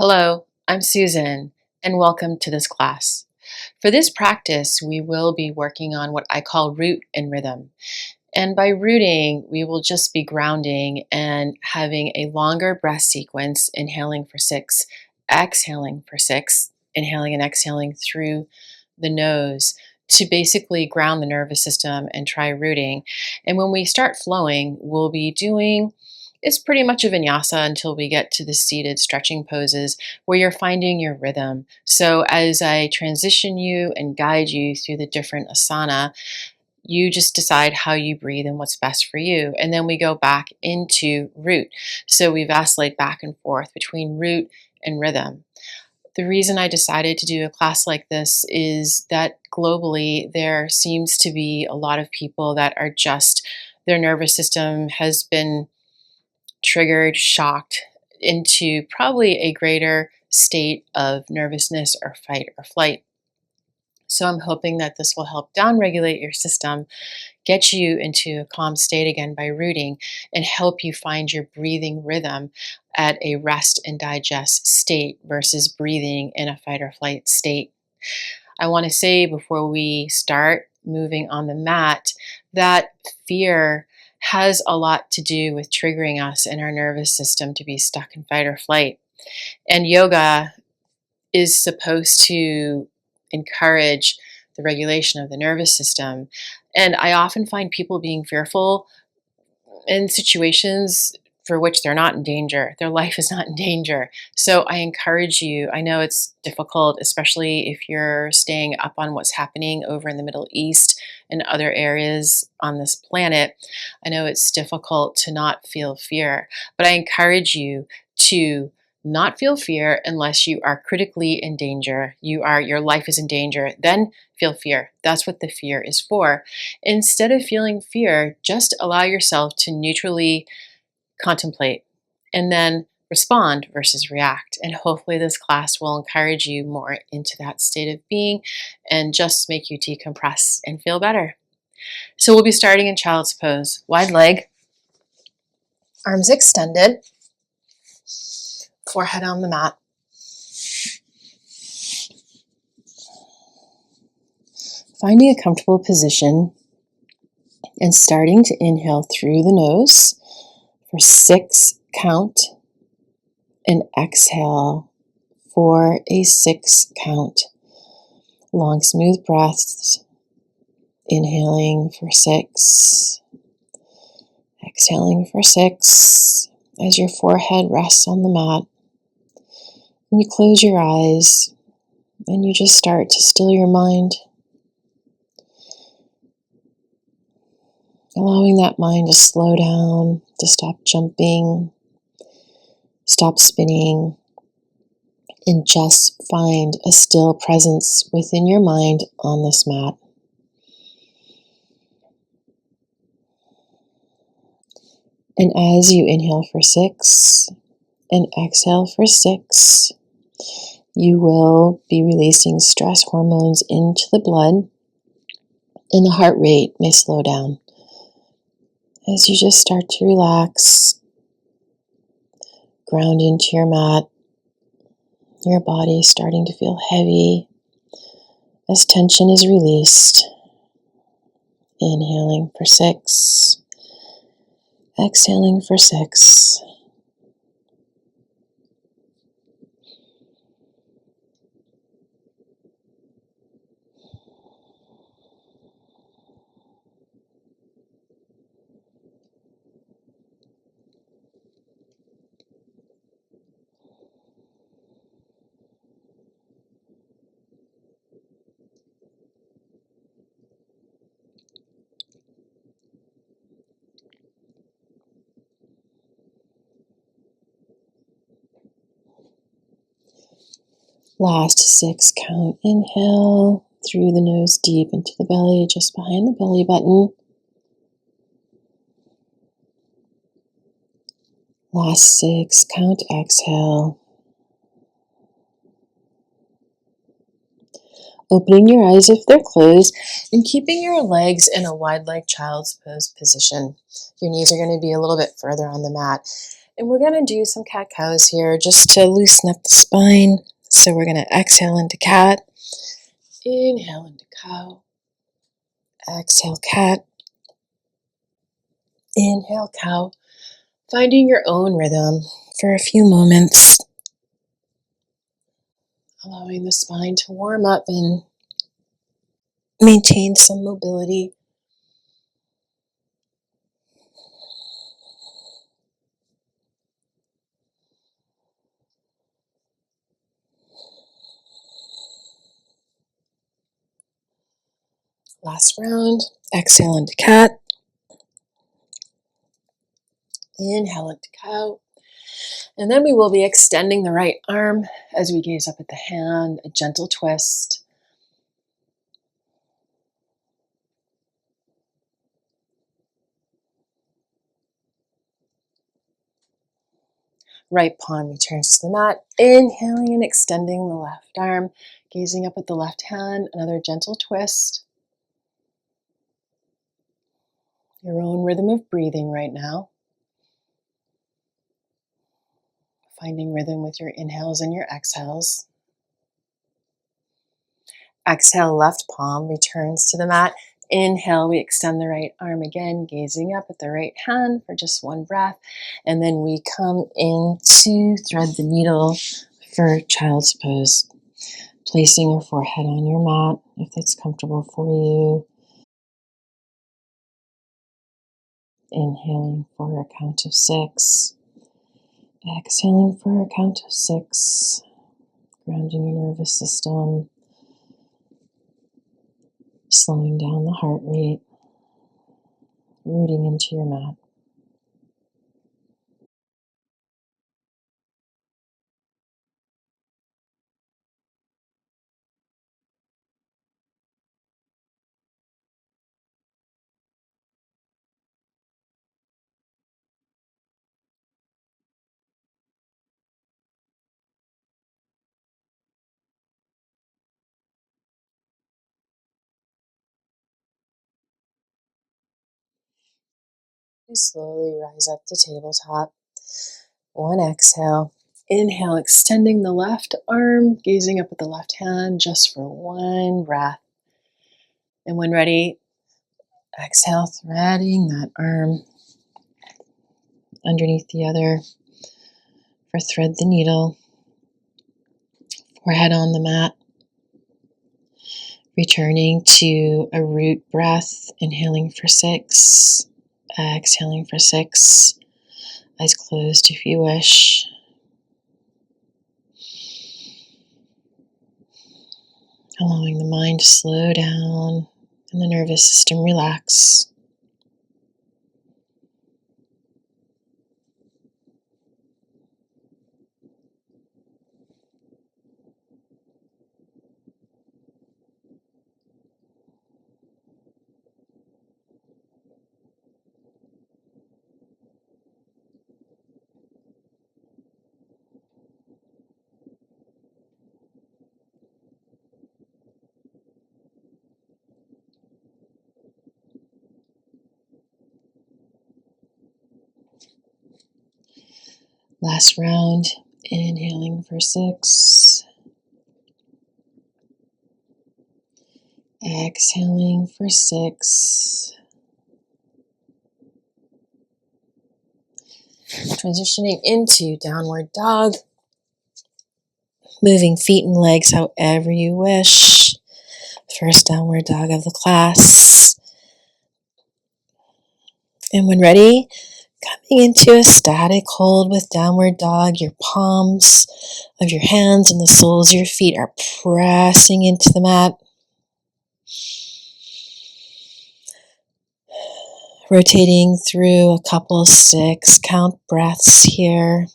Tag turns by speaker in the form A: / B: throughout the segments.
A: Hello, I'm Susan, and welcome to this class. For this practice, we will be working on what I call root and rhythm. And by rooting, we will just be grounding and having a longer breath sequence, inhaling for 6, exhaling for 6, inhaling and exhaling through the nose to basically ground the nervous system and try rooting. And when we start flowing, we'll be doing it's pretty much a vinyasa until we get to the seated stretching poses where you're finding your rhythm. So as I transition you and guide you through the different asana, you just decide how you breathe and what's best for you. And then we go back into root. So we vacillate back and forth between root and rhythm. The reason I decided to do a class like this is that globally there seems to be a lot of people that are just, their nervous system has been triggered, shocked into probably a greater state of nervousness or fight or flight. So I'm hoping that this will help downregulate your system, get you into a calm state again by rooting, and help you find your breathing rhythm at a rest and digest state versus breathing in a fight or flight state. I want to say before we start moving on the mat that fear has a lot to do with triggering us in our nervous system to be stuck in fight or flight. And yoga is supposed to encourage the regulation of the nervous system. And I often find people being fearful in situations for which they're not in danger. Their life is not in danger. So I encourage you, I know it's difficult, especially if you're staying up on what's happening over in the Middle East and other areas on this planet. I know it's difficult to not feel fear, but I encourage you to not feel fear unless you are critically in danger. Your life is in danger. Then feel fear. That's what the fear is for. Instead of feeling fear, just allow yourself to neutrally contemplate and then respond versus react. And hopefully this class will encourage you more into that state of being and just make you decompress and feel better. So we'll be starting in child's pose. Wide leg, arms extended, forehead on the mat. Finding a comfortable position and starting to inhale through the nose for 6 count and exhale for a 6 count. Long, smooth breaths. Inhaling for 6, exhaling for 6 as your forehead rests on the mat. And you close your eyes and you just start to still your mind, allowing that mind to slow down, to stop jumping, stop spinning, and just find a still presence within your mind on this mat. And as you inhale for 6 and exhale for 6, you will be releasing stress hormones into the blood, and the heart rate may slow down as you just start to relax, ground into your mat, your body starting to feel heavy as tension is released. Inhaling for 6, exhaling for 6. Last 6 count. Inhale through the nose deep into the belly, just behind the belly button. Last 6 count. Exhale. Opening your eyes if they're closed and keeping your legs in a wide leg child's pose position. Your knees are going to be a little bit further on the mat. And we're going to do some cat-cows here just to loosen up the spine. So we're going to exhale into cat, inhale into cow, exhale cat, inhale cow, finding your own rhythm for a few moments, allowing the spine to warm up and maintain some mobility. Last round, exhale into cat, inhale into cow, and then we will be extending the right arm as we gaze up at the hand, a gentle twist. Right palm returns to the mat, inhaling and extending the left arm, gazing up at the left hand, another gentle twist. Your own rhythm of breathing right now. Finding rhythm with your inhales and your exhales. Exhale, left palm returns to the mat. Inhale, we extend the right arm again, gazing up at the right hand for just one breath. And then we come into thread the needle for child's pose. Placing your forehead on your mat if it's comfortable for you. Inhaling for a count of 6. Exhaling for a count of 6. Grounding your nervous system. Slowing down the heart rate. Rooting into your mat. You slowly rise up to tabletop. One exhale. Inhale, extending the left arm, gazing up at the left hand just for one breath. And when ready, exhale, threading that arm underneath the other for thread the needle. Forehead on the mat. Returning to a root breath, inhaling for 6, exhaling for 6. Eyes closed if you wish. Allowing the mind to slow down and the nervous system relax. Last round, inhaling for 6, exhaling for 6. Transitioning into downward dog, moving feet and legs however you wish. First downward dog of the class. And when ready, coming into a static hold with downward dog, your palms of your hands and the soles of your feet are pressing into the mat. Rotating through a couple 6 count breaths here.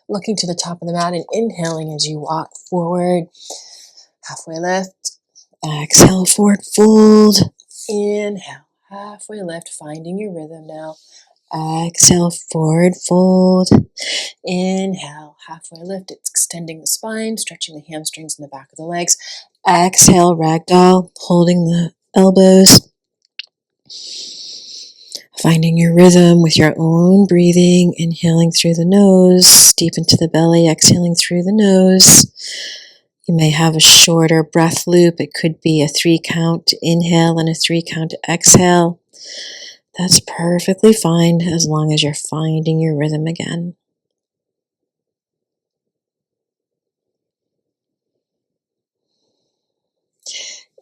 A: Looking to the top of the mat and inhaling as you walk forward. Halfway lift. Exhale, forward fold. Inhale, halfway lift, finding your rhythm now. Exhale, forward fold. Inhale, halfway lift, it's extending the spine, stretching the hamstrings and the back of the legs. Exhale, ragdoll, holding the elbows. Finding your rhythm with your own breathing, inhaling through the nose, deep into the belly, exhaling through the nose. You may have a shorter breath loop. It could be a 3-count inhale and a 3-count exhale. That's perfectly fine as long as you're finding your rhythm again.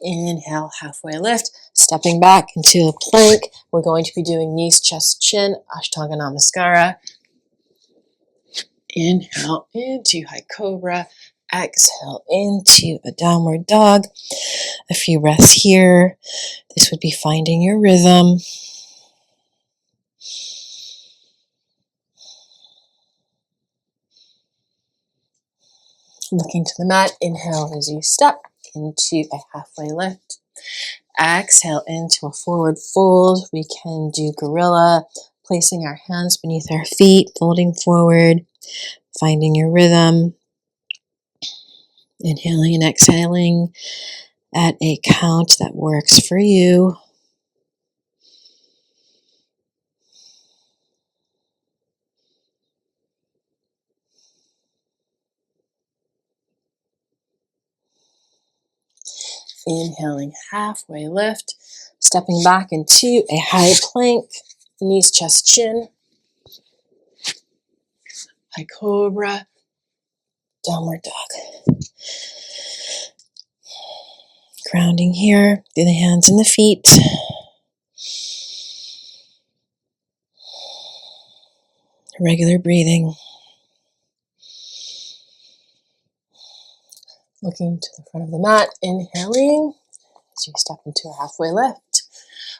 A: Inhale, halfway lift, stepping back into a plank. We're going to be doing knees, chest, chin, Ashtanga Namaskara. Inhale into high cobra. Exhale into a downward dog. A few breaths here. This would be finding your rhythm. Looking to the mat. Inhale as you step into a halfway lift. Exhale into a forward fold. We can do gorilla, placing our hands beneath our feet, folding forward, finding your rhythm. Inhaling and exhaling at a count that works for you. Inhaling, halfway lift, stepping back into a high plank, knees, chest, chin, high cobra, downward dog. Grounding here through the hands and the feet. Regular breathing. Looking to the front of the mat, inhaling as you step into a halfway lift.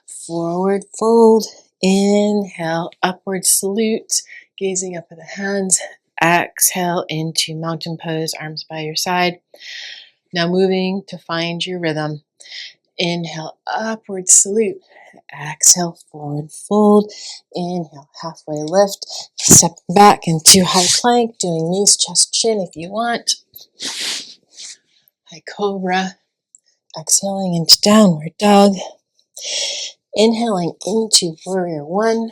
A: Forward fold, inhale, upward salute, gazing up at the hands. Exhale into mountain pose, arms by your side. Now moving to find your rhythm. Inhale, upward salute. Exhale, forward fold. Inhale, halfway lift. Step back into high plank, doing knees, chest, chin if you want. High cobra. Exhaling into downward dog. Inhaling into warrior one.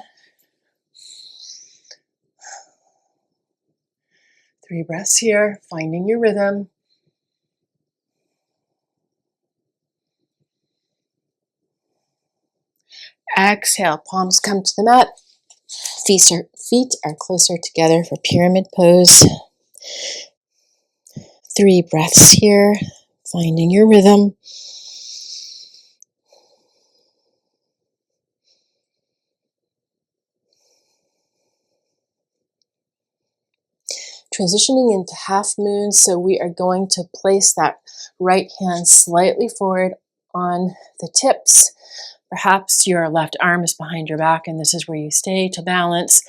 A: 3 breaths here, finding your rhythm. Exhale, palms come to the mat. Feet are closer together for pyramid pose. 3 breaths here, finding your rhythm. Transitioning into half moon, so we are going to place that right hand slightly forward on the tips. Perhaps your left arm is behind your back and this is where you stay to balance.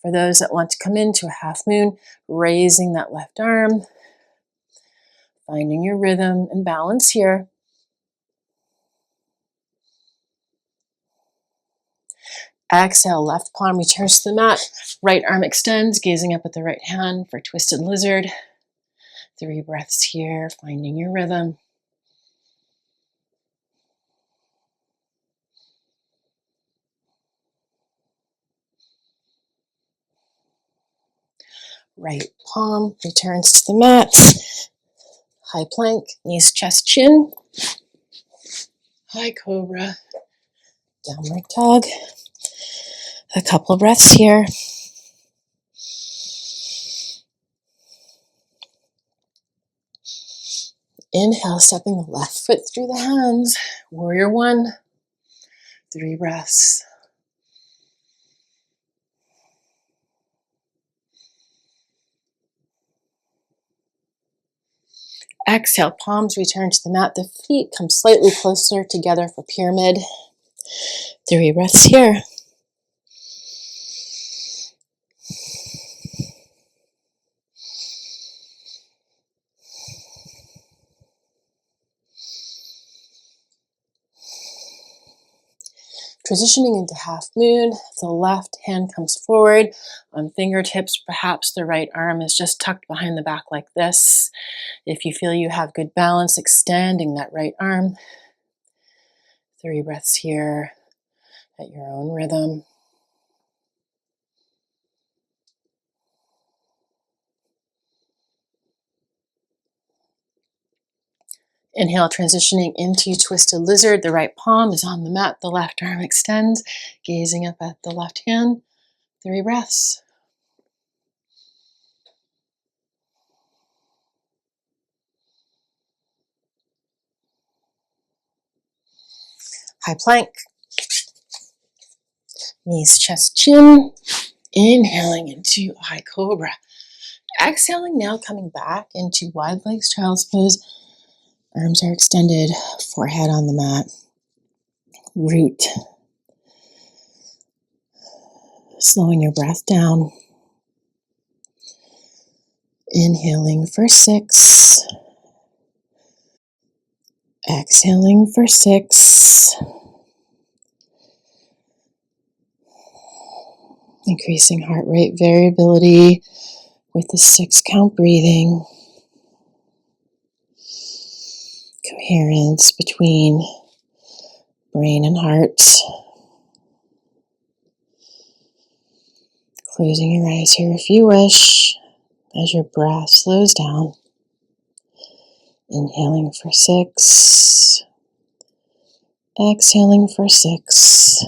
A: For those that want to come into a half moon, raising that left arm, finding your rhythm and balance here. Exhale, left palm returns to the mat. Right arm extends, gazing up at the right hand for twisted lizard. 3 breaths here, finding your rhythm. Right palm returns to the mat. High plank, knees, chest, chin. High cobra, downward dog. A couple of breaths here. Inhale, stepping the left foot through the hands. Warrior one. 3 breaths. Exhale, palms return to the mat. The feet come slightly closer together for pyramid. 3 breaths here. Transitioning into half moon, the left hand comes forward on fingertips. Perhaps the right arm is just tucked behind the back like this. If you feel you have good balance, extending that right arm. 3 breaths here at your own rhythm. Inhale, transitioning into twisted lizard. The right palm is on the mat. The left arm extends, gazing up at the left hand. 3 breaths. High plank. Knees, chest, chin. Inhaling into high cobra. Exhaling now, coming back into wide legs child's pose. Arms are extended, forehead on the mat. Root. Slowing your breath down. Inhaling for 6. Exhaling for 6. Increasing heart rate variability with the 6 count breathing. Coherence between brain and heart. Closing your eyes here if you wish as your breath slows down. Inhaling for 6. Exhaling for 6.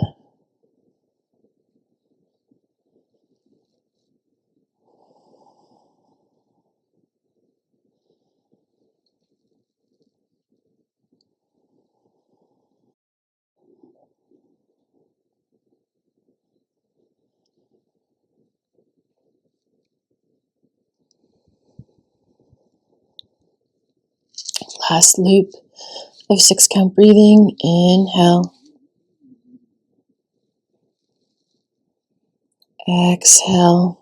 A: Last loop of 6 count breathing. Inhale. Exhale.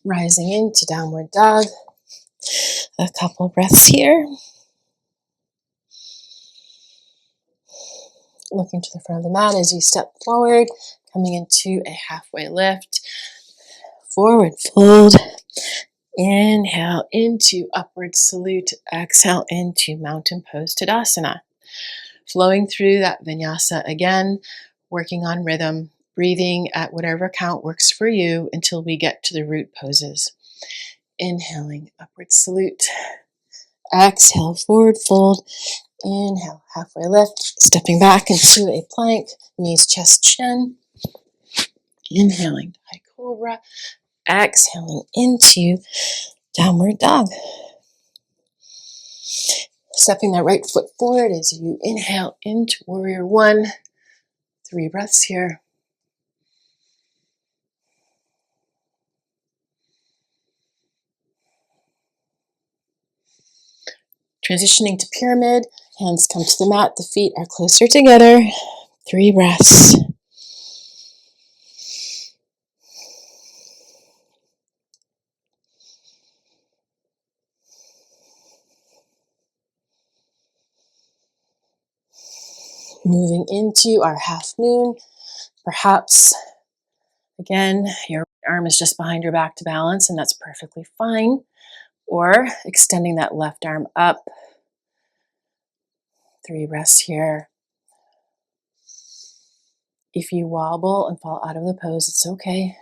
A: Rising into downward dog. A couple breaths here. Looking to the front of the mat as you step forward, coming into a halfway lift. Forward fold. Inhale into upward salute. Exhale into mountain pose Tadasana. Flowing through that vinyasa again, working on rhythm, breathing at whatever count works for you until we get to the root poses. Inhaling, upward salute. Exhale, forward fold. Inhale, halfway lift. Stepping back into a plank, knees, chest, chin. Inhaling, high cobra. Exhaling into downward dog. Stepping that right foot forward as you inhale into warrior 1. 3 breaths here. Transitioning to pyramid, hands come to the mat, the feet are closer together. 3 breaths. Moving into our half moon. Perhaps, again, your arm is just behind your back to balance, and that's perfectly fine. Or extending that left arm up. 3 breaths here. If you wobble and fall out of the pose, it's okay.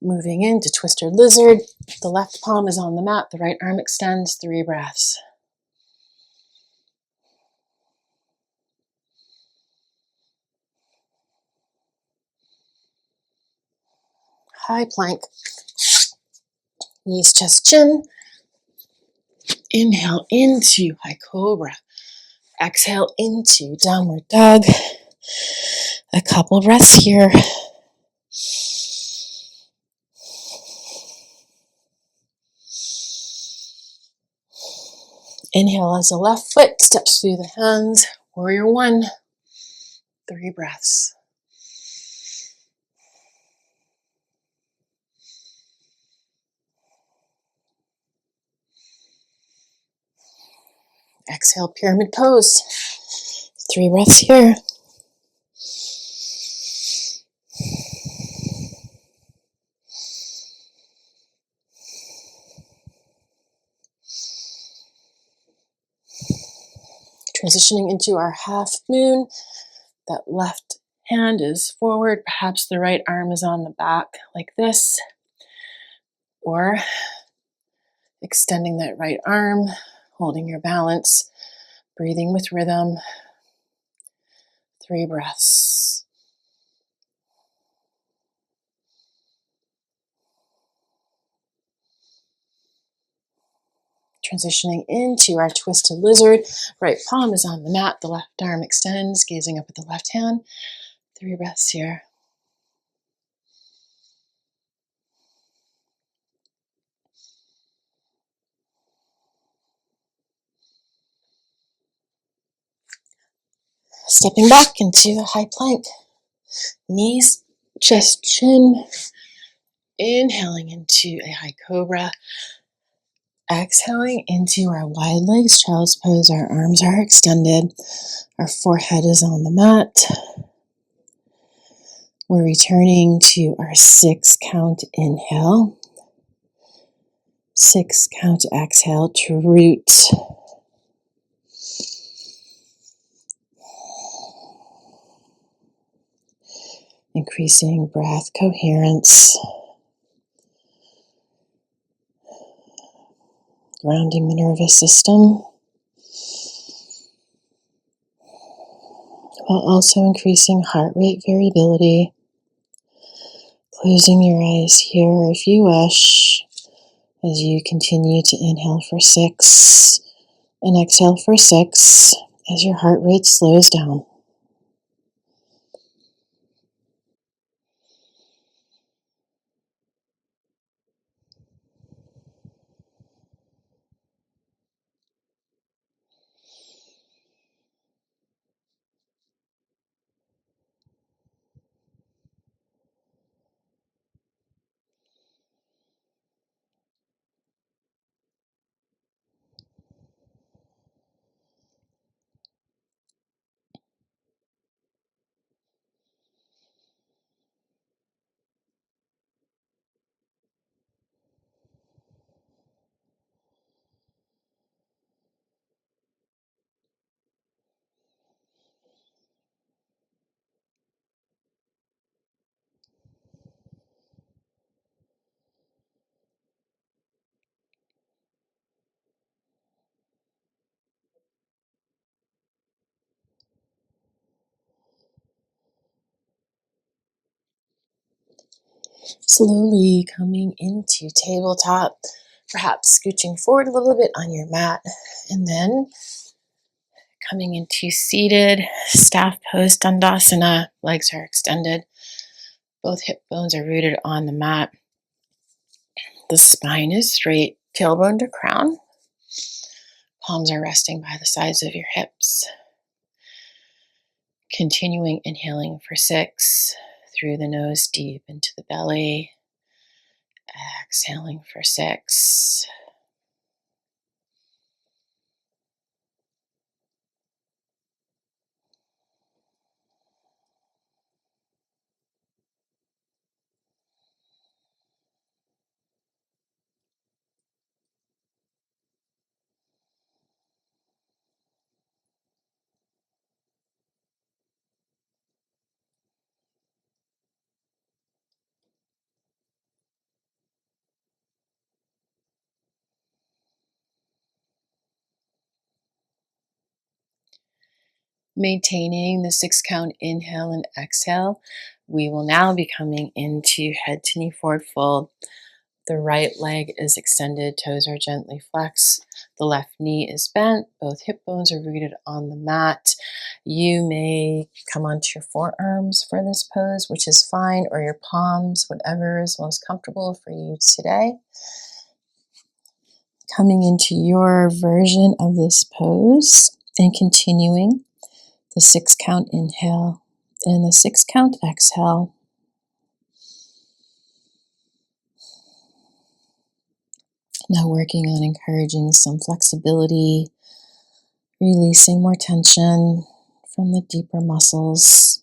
A: Moving into twisted lizard. The left palm is on the mat, the right arm extends. 3 breaths. High plank. Knees, chest, chin. Inhale into high cobra. Exhale into downward dog. A couple breaths here. Inhale as the left foot steps through the hands. Warrior 1. 3 breaths. Exhale, pyramid pose. 3 breaths here. Transitioning into our half moon. That left hand is forward. Perhaps the right arm is on the back like this. Or extending that right arm, holding your balance, breathing with rhythm. 3 breaths. Transitioning into our twisted lizard. Right palm is on the mat. The left arm extends, gazing up at the left hand. 3 breaths here. Stepping back into a high plank. Knees, chest, chin. Inhaling into a high cobra. Exhaling into our wide legs, child's pose. Our arms are extended. Our forehead is on the mat. We're returning to our 6 count inhale. 6 count exhale to root. Increasing breath coherence. Grounding the nervous system. While also increasing heart rate variability. Closing your eyes here if you wish, as you continue to inhale for 6 and exhale for 6 as your heart rate slows down. Slowly coming into tabletop, perhaps scooching forward a little bit on your mat, and then coming into seated staff pose Dandasana. Legs are extended. Both hip bones are rooted on the mat. The spine is straight, tailbone to crown. Palms are resting by the sides of your hips. Continuing inhaling for 6 through the nose deep into the belly. Exhaling for 6. Maintaining the 6 count inhale and exhale, we will now be coming into head to knee forward fold. The right leg is extended, toes are gently flexed. The left knee is bent, both hip bones are rooted on the mat. You may come onto your forearms for this pose, which is fine, or your palms, whatever is most comfortable for you today. Coming into your version of this pose and continuing the 6 count inhale and the 6 count exhale. Now working on encouraging some flexibility Releasing more tension from the deeper muscles.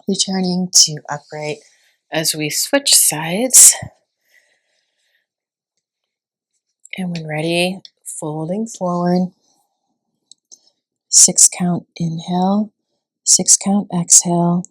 A: Returning to upright as we switch sides. And when ready, folding forward. 6 count inhale, 6 count exhale.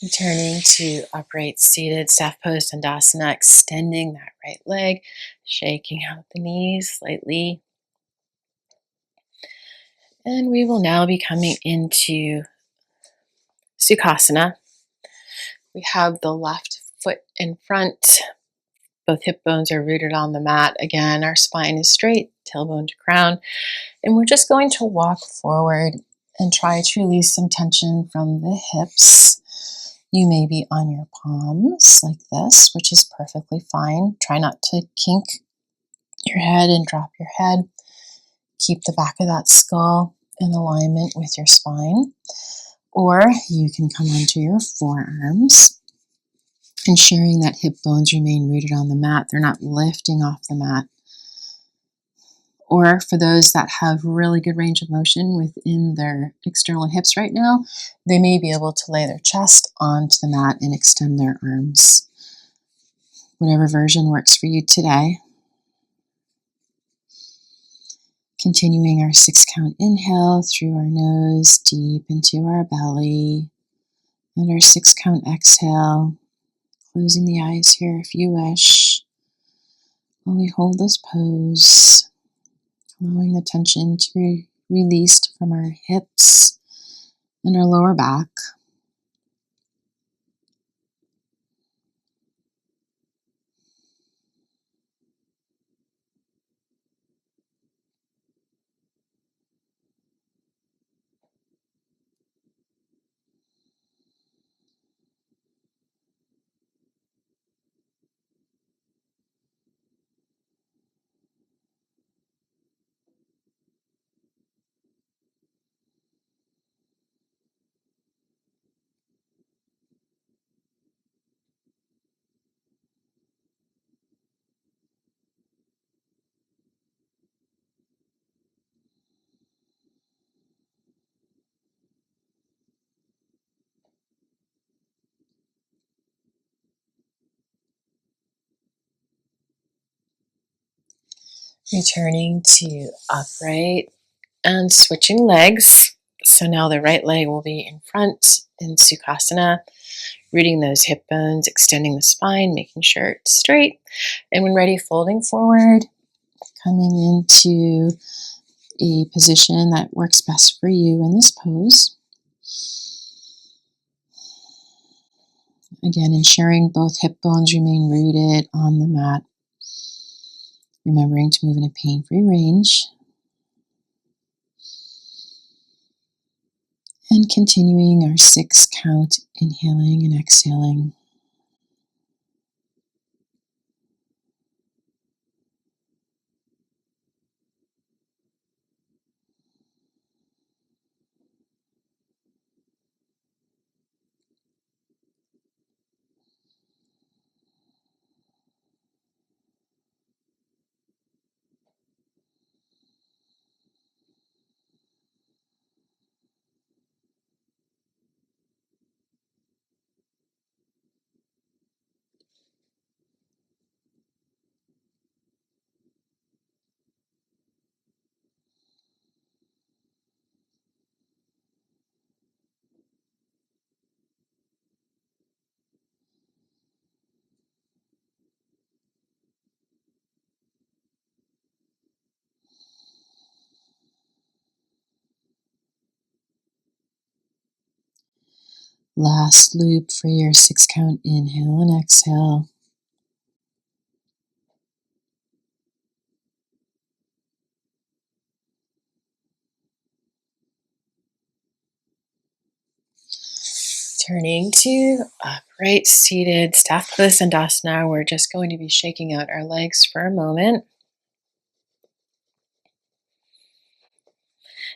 A: Returning to upright seated staff pose Dandasana, extending that right leg, shaking out the knees slightly. And we will now be coming into Sukhasana. We have the left foot in front. Both hip bones are rooted on the mat. Again, our spine is straight, tailbone to crown. And we're just going to walk forward and try to release some tension from the hips. You may be on your palms like this, which is perfectly fine. Try not to kink your head and drop your head. Keep the back of that skull in alignment with your spine. Or you can come onto your forearms, ensuring that hip bones remain rooted on the mat. They're not lifting off the mat. Or for those that have really good range of motion within their external hips right now, they may be able to lay their chest onto the mat and extend their arms. Whatever version works for you today. Continuing our 6 count inhale through our nose, deep into our belly. And our 6 count exhale, closing the eyes here if you wish. While we hold this pose, allowing the tension to be released from our hips and our lower back. Returning to upright and switching legs. So now the right leg will be in front in Sukhasana, rooting those hip bones, extending the spine, making sure it's straight. And when ready, folding forward, coming into a position that works best for you in this pose. Again, ensuring both hip bones remain rooted on the mat. Remembering to move in a pain-free range. And continuing our 6 count, inhaling and exhaling. Last loop for your 6 count, inhale and exhale. Turning to upright seated Sthapasandasana, we're just going to be shaking out our legs for a moment.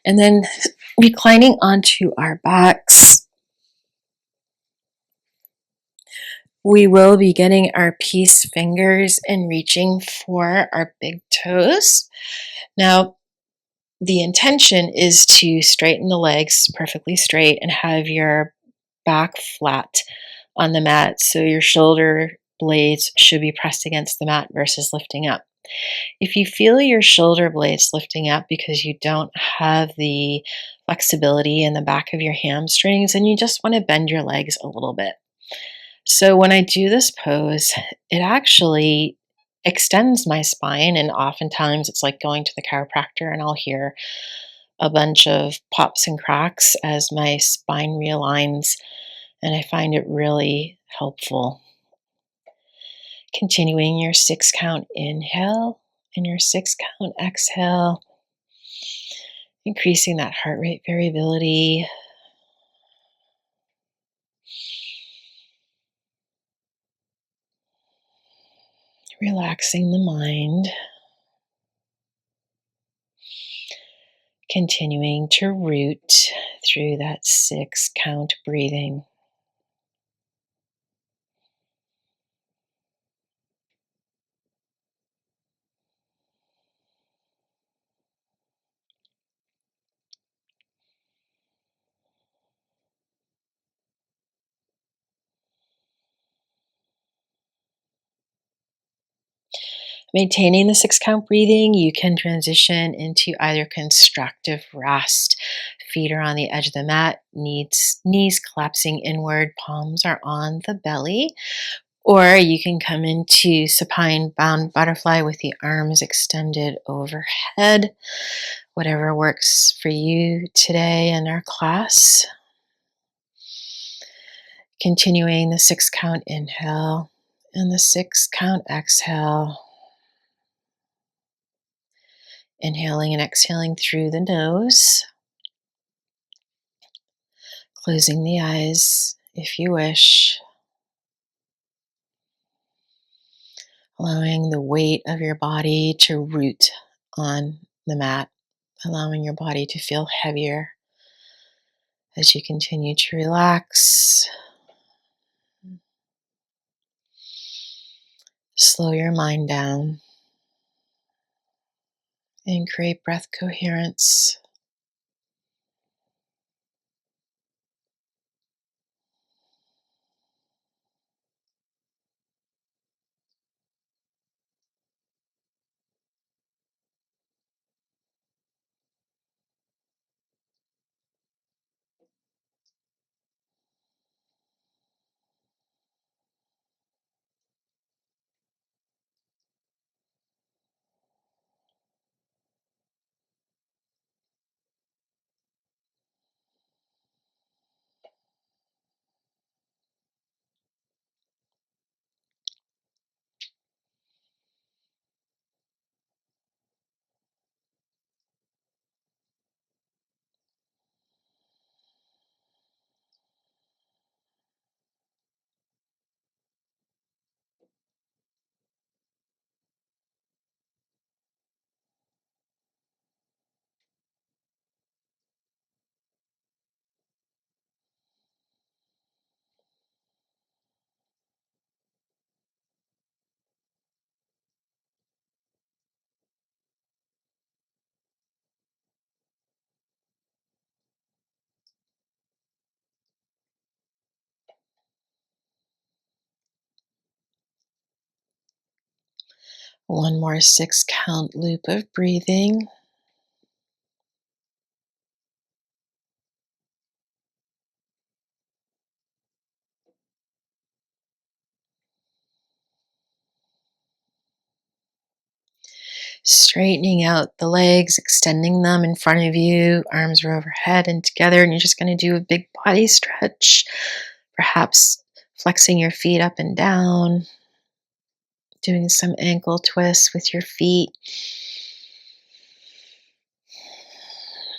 A: And then reclining onto our backs. We will be getting our peace fingers and reaching for our big toes. Now, the intention is to straighten the legs perfectly straight and have your back flat on the mat, so your shoulder blades should be pressed against the mat versus lifting up. If you feel your shoulder blades lifting up because you don't have the flexibility in the back of your hamstrings, and you just want to bend your legs a little bit. So when I do this pose, it actually extends my spine, and oftentimes it's like going to the chiropractor and I'll hear a bunch of pops and cracks as my spine realigns, and I find it really helpful. Continuing your 6 count inhale and your 6 count exhale, increasing that heart rate variability. Relaxing the mind. Continuing to root through that 6 count breathing. Maintaining the 6 count breathing, you can transition into either constructive rest. Feet are on the edge of the mat, knees collapsing inward, palms are on the belly. Or you can come into supine bound butterfly with the arms extended overhead. Whatever works for you today in our class. Continuing the 6 count inhale and the 6 count exhale. Inhaling and exhaling through the nose. Closing the eyes if you wish. Allowing the weight of your body to root on the mat. Allowing your body to feel heavier as you continue to relax. Slow your mind down and create breath coherence. One more 6-count loop of breathing. Straightening out the legs, extending them in front of you, arms are overhead and together, and you're just going to do a big body stretch, perhaps flexing your feet up and down, doing some ankle twists with your feet.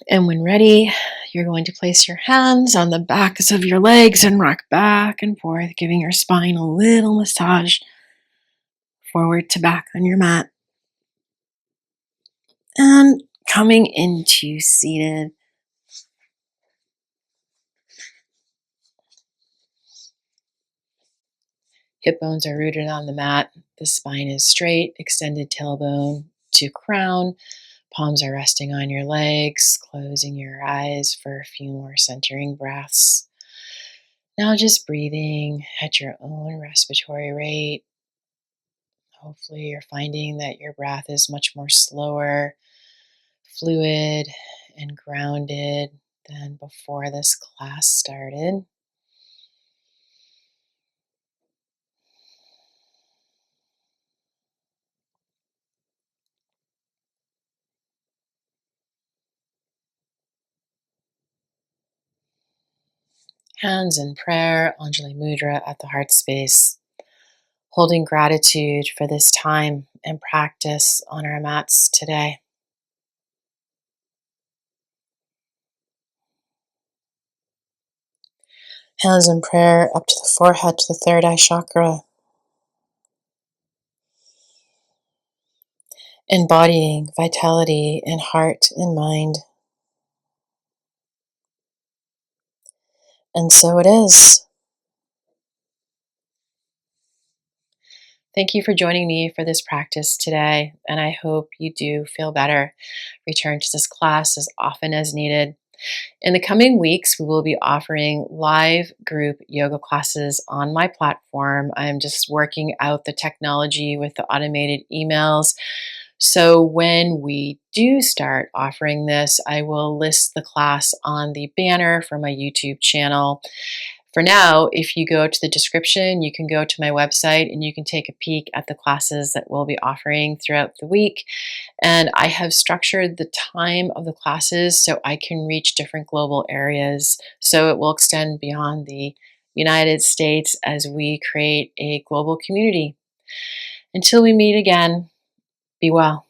A: And when ready, you're going to place your hands on the backs of your legs and rock back and forth, giving your spine a little massage forward to back on your mat. And coming into seated. Hip bones are rooted on the mat. The spine is straight, extended tailbone to crown. Palms are resting on your legs, closing your eyes for a few more centering breaths. Now just breathing at your own respiratory rate. Hopefully you're finding that your breath is much more slower, fluid, and grounded than before this class started. Hands in prayer, Anjali Mudra at the heart space, holding gratitude for this time and practice on our mats today. Hands in prayer up to the forehead, to the third eye chakra, embodying vitality in heart and mind. And so it is. Thank you for joining me for this practice today, and I hope you do feel better. Return to this class as often as needed. In the coming weeks, we will be offering live group yoga classes on my platform. I'm just working out the technology with the automated emails. So when we do start offering this, I will list the class on the banner for my YouTube channel. For now, if you go to the description, you can go to my website and you can take a peek at the classes that we'll be offering throughout the week. And I have structured the time of the classes so I can reach different global areas. So it will extend beyond the United States as we create a global community. Until we meet again, be well.